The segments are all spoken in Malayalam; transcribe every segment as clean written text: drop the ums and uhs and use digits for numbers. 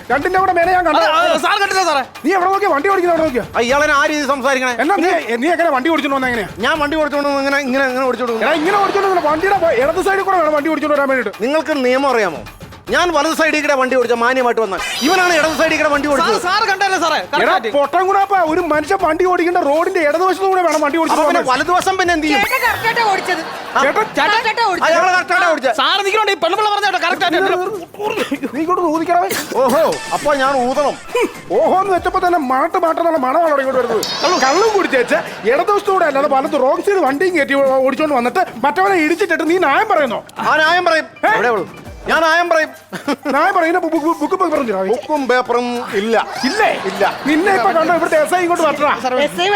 രണ്ടിന്റെ കൂടെ മേലെ ഞാൻ കണ്ടു. നീ എവിടെ നോക്കിയാ വണ്ടി ഓടിക്കുന്ന? എവിടെ നോക്കിയാ ഇയാളെ ആ രീതി സംസാരിക്കണേ? എന്നാ നീ എങ്ങനെ വണ്ടി ഓടിച്ചോണ്ട് വന്ന? എങ്ങനെയാ ഞാൻ വണ്ടി ഓടിച്ചോണ്ട് ഇങ്ങനെ ഇങ്ങനെ ഇങ്ങനെ ഓടിച്ചോണ്ട് ഇങ്ങനെ ഓടിച്ചോണ്ട് വണ്ടിയുടെ ഇടത് സൈഡിൽ കൂടെ വേണം വണ്ടി ഓടിച്ചോണ്ട് വരാൻ വേണ്ടിട്ട്. നിങ്ങൾക്ക് നിയമം അറിയാമോ? ഞാൻ വലത് സൈഡിൽ കൂടെ വണ്ടി ഓടിച്ച മാന്യമായിട്ട് വന്ന ഇവനാണ് ഇടത് സൈഡിൽ കൂടെ വണ്ടി ഓടിച്ചത്. പൊട്ടംകുണാപ്പ ഒരു മനുഷ്യൻ വണ്ടി ഓടിക്കേണ്ട റോഡിന്റെ ഇടതുവശത്തും കൂടെ വേണം വണ്ടി ഓടിച്ചത്. വലതുവശം പിന്നെ എന്ത് ചെയ്യും? ഓഹോ, അപ്പൊ ഞാൻ ഊതണം. ഓഹോ എന്ന് വെച്ചപ്പോ തന്നെ മാട്ടെന്നുള്ള മണമാണ് ഇങ്ങോട്ട് വരുന്നത്. കള്ളും കുടിച്ചേച്ച് ഇടതുവശത്തൂടെ അല്ലാതെ വലത് റോങ് സൈഡ് വണ്ടിയും കയറ്റി ഓടിച്ചോണ്ട് വന്നിട്ട് മറ്റവനെ ഇടിച്ചിട്ടിട്ട് നീ ന്യായം പറയുന്നോ? ആ ന്യായം പറയും. ഞാൻ ന്യായം പറയും. ബുക്കും പേപ്പറും ഇല്ല. ഇല്ലേ? ഇല്ല. നിന്നെ ഇപ്പൊ കണ്ടോ? ഇവിടുത്തെ എസ് ഐ ഇങ്ങോട്ട്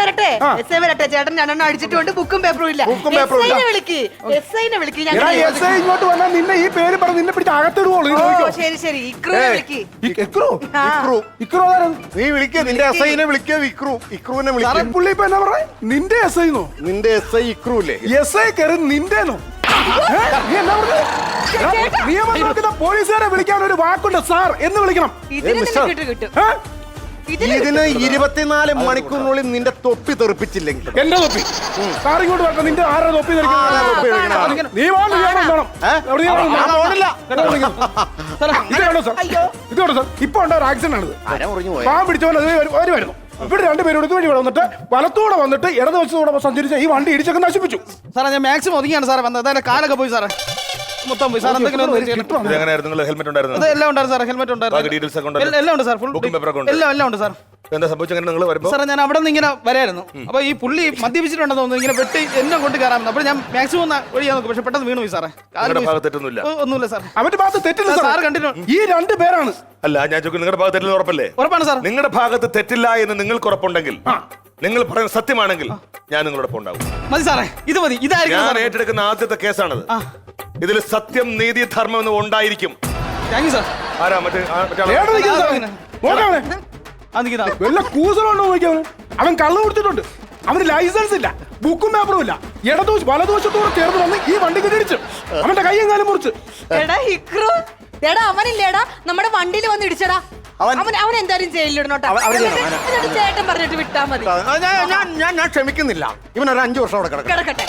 വരട്ടെ. ചേട്ടൻ രണ്ടെണ്ണം അടിച്ചിട്ടുണ്ട്. ബുക്കും പേപ്പറും ഇല്ല. എസ് ഐ ഇങ്ങോട്ട് വന്നാൽ നിന്നെ ഈ പേര് പറഞ്ഞ് നിന്നെ പിടിച്ച് അകത്തിടുവോളൂ. ശരി നീ വിളിക്കുക. നിന്റെ എസ് ഐനെ വിളിക്കുക. ഇക്രുവിനെ വിളിക്കുക. പുള്ളി ഇപ്പൊ എന്നാ പറയാ? നിന്റെ എസ് ഐന്നോ? നിന്റെ എസ് ഐ ഇക്രു അല്ലേ? എസ് ഐ കയറി നിന്റെന്നോ? പോലീസുകാരെ വിളിക്കാൻ ഒരു വാക്കുണ്ട്, സാർ എന്ന് വിളിക്കണം. ഇതിന് 24 മണിക്കൂറിനുള്ളിൽ നിന്റെ തൊപ്പി തെറിപ്പിച്ചില്ലെങ്കിൽ എന്റെ തൊപ്പി സാർ ഇങ്ങോട്ട് വരണം. നിന്റെ ആരുടെ തൊപ്പി ഇതോട്ടോ സാർ. ഇപ്പൊ ഉണ്ടായ ആക്സിഡന്റ് ആണ്. പാവം പിടിച്ചവൻ വരുന്നു. ഇവിടെ രണ്ടുപേരും ഇടതു വഴി വന്നിട്ട് വലത്തൂടെ വന്നിട്ട് ഇടതുവശത്തൂടെ സഞ്ചരിച്ച ഈ വണ്ടി ഇടിച്ചൊക്കെ നശിപ്പിച്ചു. സാറേ ഞാൻ മാക്സിമം ഒതുങ്ങിയാണ് സാറേ വന്നത്. അതെ കാലൊക്കെ പോയി സാറേ, മൊത്തം പോയി സാർ. എന്തെങ്കിലും ഹെൽമെറ്റ് ഉണ്ടായിരുന്നു? എല്ലാം ഉണ്ടായിരുന്നു സാർ. ഹെൽമെറ്റ് ഉണ്ടായിരുന്നു. എല്ലാം ഉണ്ട് സാർ. ഫുൾ എല്ലാം ഉണ്ട് സാർ. എന്താ സംഭവിച്ചത്? നിങ്ങൾ വരുമ്പോൾ സാറേ ഞാൻ അവിടെ നിന്ന് ഇങ്ങനെ വരായിരുന്നു. അപ്പൊ ഈ പുള്ളി മദ്യപിച്ചിട്ടുണ്ടെന്ന് തോന്നുന്നു. ഇങ്ങനെ വെട്ടി എന്നെ കൊണ്ട് കയറാമെന്ന്. അപ്പോൾ ഞാൻ മാക്സിമം ഒഴിയാൻ നോക്കും. പക്ഷെ പെട്ടെന്ന് വീണു പോയി സാറേ. ഒന്നുമില്ല സാർ. അവന്റെ ഭാഗത്ത് തെറ്റില്ല സാർ. കണ്ടിന്യൂ. ഈ രണ്ട് പേരാണ്. അല്ല, ഞാൻ ചോദിക്കും, നിങ്ങളുടെ ഭാഗത്ത് തെറ്റില്ല ഉറപ്പല്ലേ? ഉറപ്പാണ് സാർ. നിങ്ങളുടെ ഭാഗത്ത് തെറ്റില്ല എന്ന് നിങ്ങൾക്ക് ഉറപ്പുണ്ടെങ്കിൽ, നിങ്ങൾ പറയുന്നത് സത്യമാണെങ്കിൽ ഞാൻ നിങ്ങളോടൊപ്പം ഉണ്ടാവും. മതി സാറേ, ഇത് മതി. ഇതായിരിക്കും ഞാൻ ഏറ്റെടുക്കുന്ന ആദ്യത്തെ കേസാണത്. ഇതിൽ സത്യം, നീതി, ധർമ്മം എന്ന് ഉണ്ടായിരിക്കും. Thank you sir. ആരാ അവൻ കള്ളു കൊടുത്തിട്ടുണ്ട്. അവന് ലൈസൻസ് ഇല്ല, ബുക്കും പേപ്പറും ഇല്ല. വലതുവശത്തോടെ ചേർന്ന് വന്ന് ഈ വണ്ടിക്ക് ഇടിച്ചു. അവന്റെ കൈയും കാലും മുറിച്ച്. അവനില്ലേടാ നമ്മുടെ വണ്ടിയിൽ വന്ന് ഇടിച്ചടാ. അവൻ എന്തായാലും ജയിലിലിടണോട്ടാ. ചേട്ടൻ പറഞ്ഞിട്ട് വിട്ടാ മതി. ഞാൻ ക്ഷമിക്കുന്നില്ല. ഇവനൊരു 5 വർഷം അവിടെ കിടക്കട്ടെ.